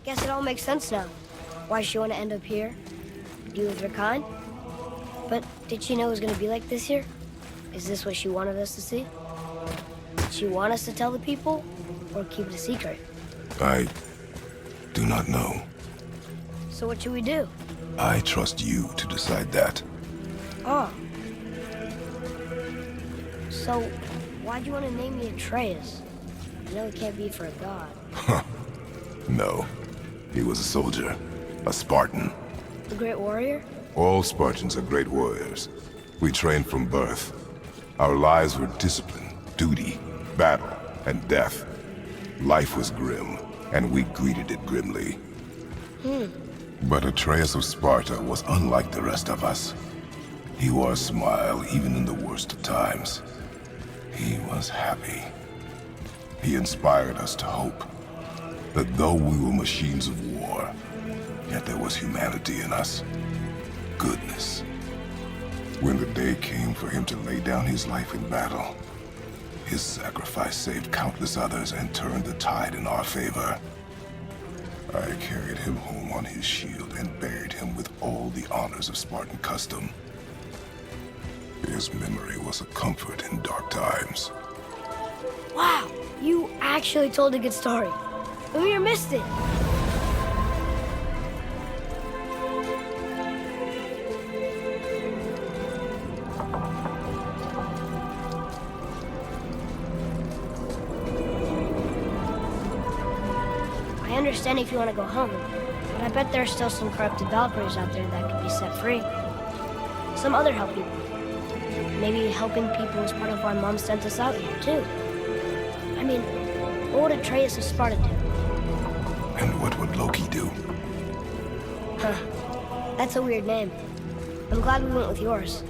Guess it all makes sense now. Why she want to end up here? Be with her kind? But did she know it was going to be like this here? Is this what she wanted us to see? Did she want us to tell the people? Or keep it a secret? I do not know. So what should we do? I trust you to decide that. Oh. So, why'd you want to name me Atreus? I know it can't be for a god. No. He was a soldier. A Spartan. The Great Warrior? All Spartans are great warriors. We trained from birth. Our lives were discipline, duty, battle, and death. Life was grim, and we greeted it grimly. But Atreus of Sparta was unlike the rest of us. He wore a smile even in the worst of times. He was happy. He inspired us to hope that though we were machines of war, yet there was humanity in us. Goodness. When the day came for him to lay down his life in battle, his sacrifice saved countless others and turned the tide in our favor. I carried him home on his shield and buried him with all the honors of Spartan custom. His memory was a comfort in dark times. Wow, you actually told a good story. Amir missed it. I understand if you want to go home, but I bet there's still some corrupted Valkyries out there that could be set free. Some other help people. Maybe helping people is part of why Mom sent us out here, too. I mean, what would Atreus of Sparta do? And what would Loki do? Huh. That's a weird name. I'm glad we went with yours.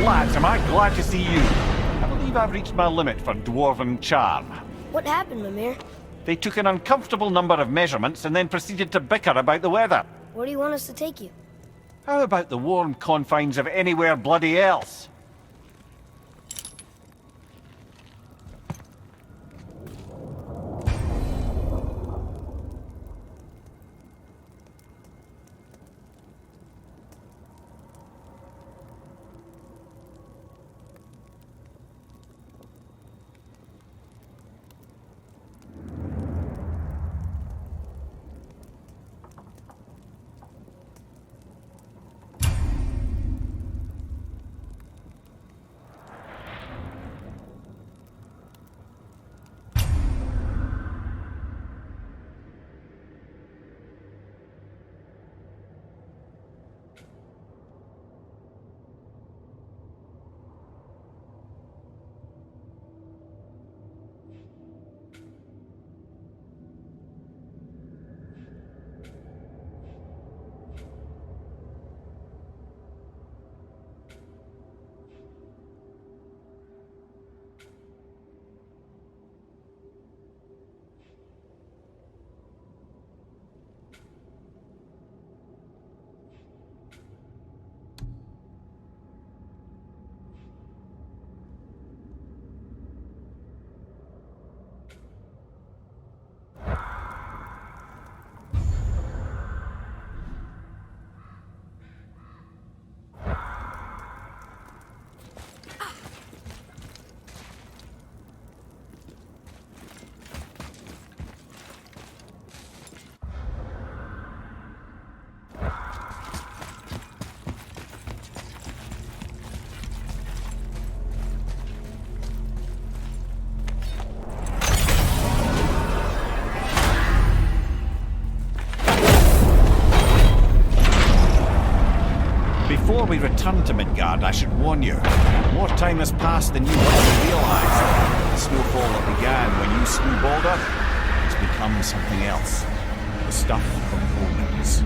Lads, am I glad to see you. I believe I've reached my limit for dwarven charm. What happened, Mimir? They took an uncomfortable number of measurements and then proceeded to bicker about the weather. Where do you want us to take you? How about the warm confines of anywhere bloody else? Before we return to Midgard, I should warn you. More time has passed than you once realized. The snowfall that began when you slew Balder has become something else. The stuff of omens.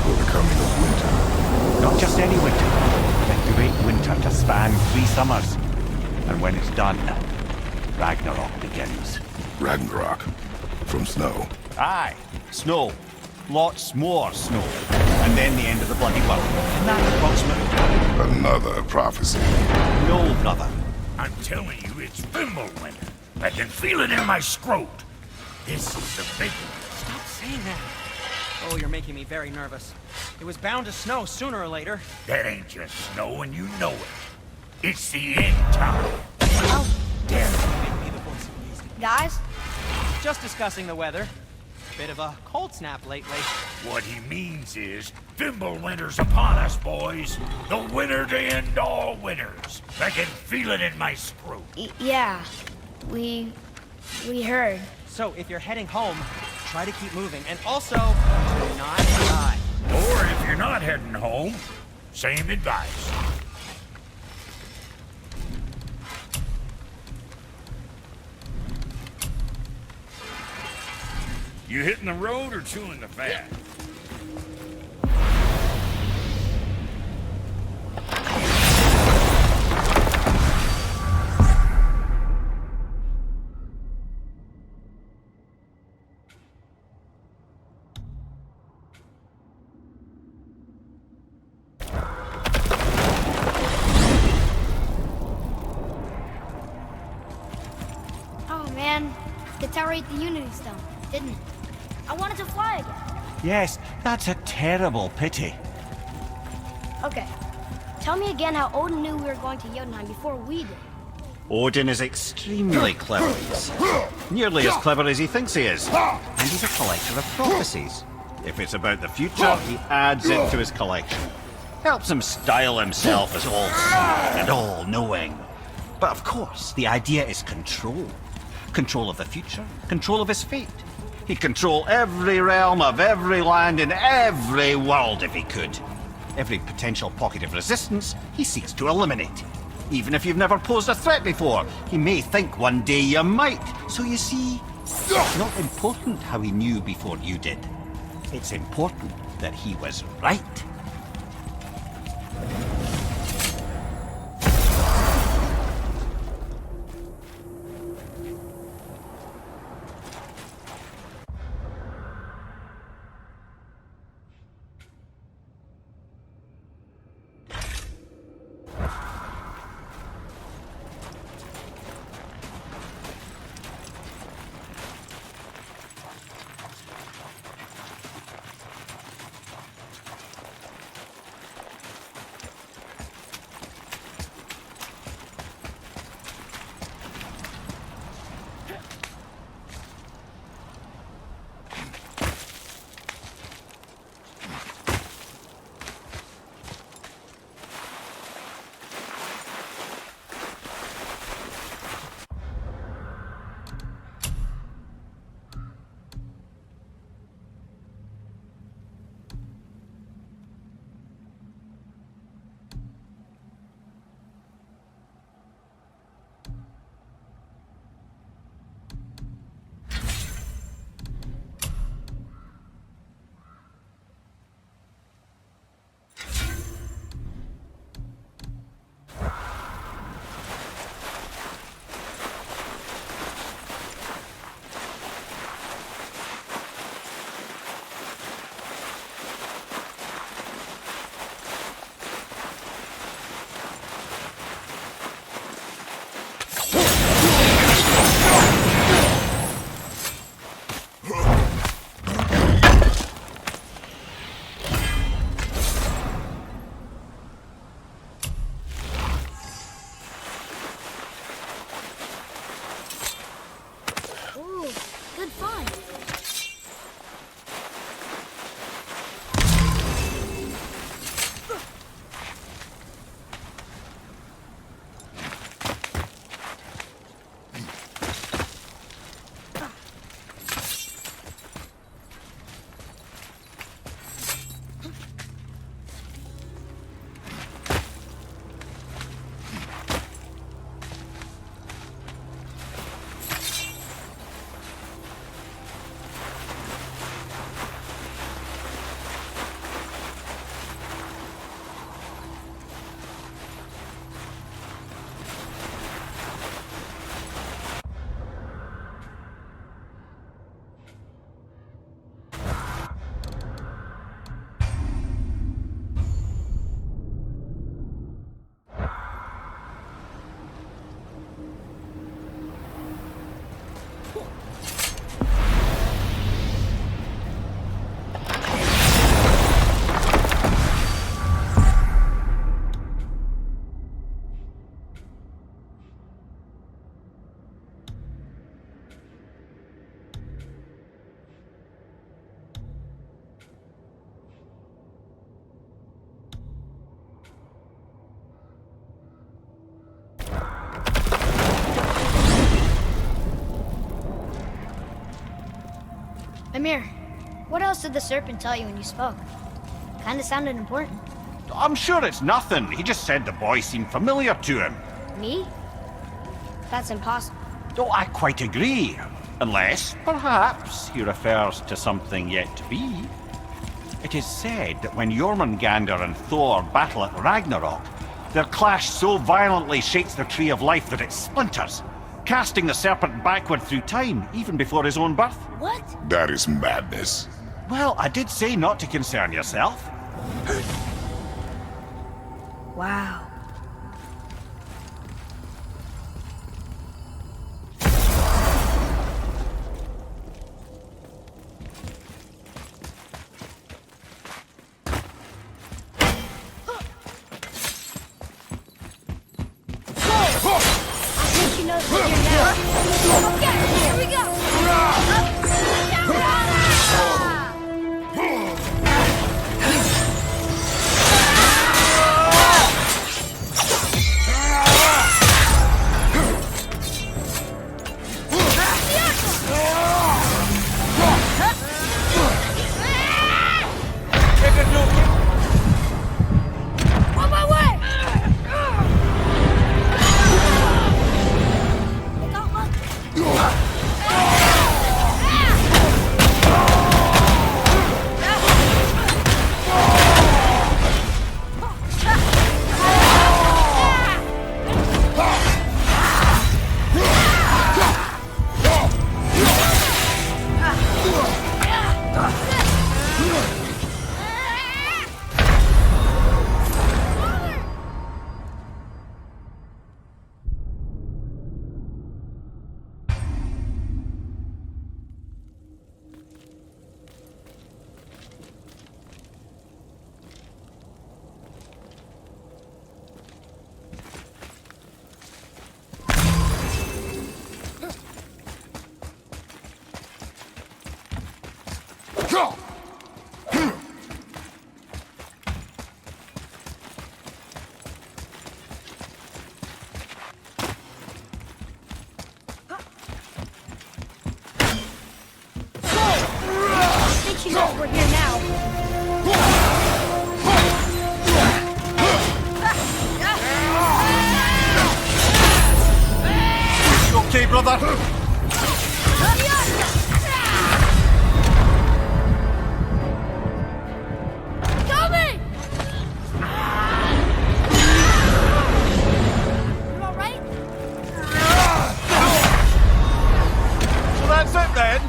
For the coming of winter. Not just any winter. The great winter to span 3 summers. And when it's done, Ragnarok begins. Ragnarok. From snow. Aye, snow. lots more snow, and then the end of the bloody world. And that's approximately... Another prophecy. No, brother. I'm telling you, it's Fimbulwinter. I can feel it in my scrot. This is the big one. Stop saying that. Oh, you're making me very nervous. It was bound to snow sooner or later. That ain't just snow, and you know it. It's the end time. How dare you make me the voice of reason? Guys? Just discussing the weather. Bit of a cold snap lately. What he means is, Fimbulwinter's upon us, boys. The winter to end all winters. I can feel it in my scrot. Yeah. We heard. So, if you're heading home, try to keep moving. And also, do not die. Or if you're not heading home, same advice. You hitting the road or chewing the fat? Oh man, the tower ate the Unity Stone, didn't it? I wanted to fly again. Yes, that's a terrible pity. Okay. Tell me again how Odin knew we were going to Jotunheim before we did. Odin is extremely clever. Nearly as clever as he thinks he is. And he's a collector of prophecies. If it's about the future, he adds it to his collection. Helps him style himself as all-seeing and all-knowing. But of course, the idea is control. Control of the future, control of his fate. He'd control every realm of every land in every world if he could. Every potential pocket of resistance, he seeks to eliminate. Even if you've never posed a threat before, he may think one day you might. So you see, it's not important how he knew before you did. It's important that he was right. Amir, what else did the serpent tell you when you spoke? Kinda sounded important. I'm sure it's nothing. He just said the boy seemed familiar to him. Me? That's impossible. Oh, I quite agree. Unless, perhaps, he refers to something yet to be. It is said that when Jormungandr and Thor battle at Ragnarok, their clash so violently shakes the tree of life that it splinters, casting the serpent backward through time, even before his own birth. What? That is madness. Well, I did say not to concern yourself. Wow. She knows we're here now. You okay, brother? Coming! You all right? So that's it then?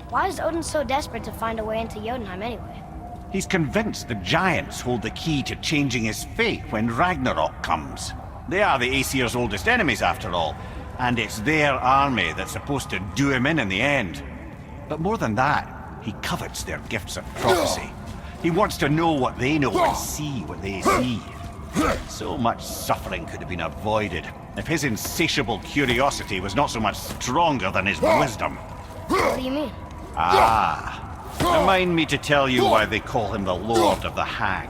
Why is Odin so desperate to find a way into Jotunheim anyway? He's convinced the giants hold the key to changing his fate when Ragnarok comes. They are the Aesir's oldest enemies, after all, and it's their army that's supposed to do him in the end. But more than that, he covets their gifts of prophecy. He wants to know what they know and see what they see. So much suffering could have been avoided if his insatiable curiosity was not so much stronger than his wisdom. What do you mean? Ah. Remind me to tell you why they call him the Lord of the Hang.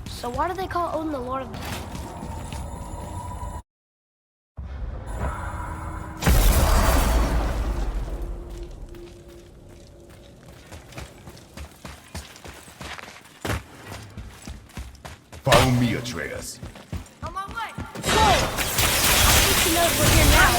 So why do they call Odin the Lord of the... Follow me, Atreus. On my way! Whoa! I think he knows we're here now.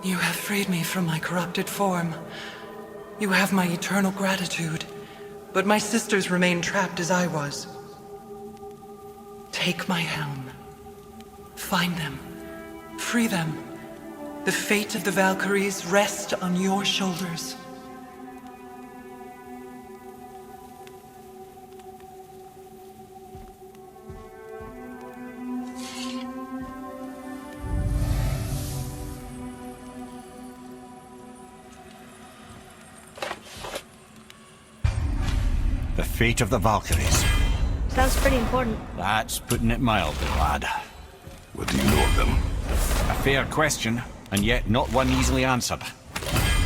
You have freed me from my corrupted form. You have my eternal gratitude. But my sisters remain trapped as I was. Take my helm. Find them. Free them. The fate of the Valkyries rests on your shoulders. The fate of the Valkyries. Sounds pretty important. That's putting it mildly, lad. What do you know of them? A fair question, and yet not one easily answered.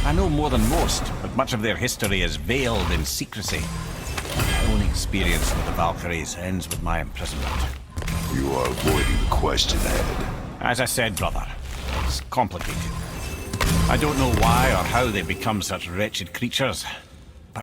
I know more than most, but much of their history is veiled in secrecy. My own experience with the Valkyries ends with my imprisonment. You are avoiding the question ahead. As I said, brother, it's complicated. I don't know why or how they become such wretched creatures,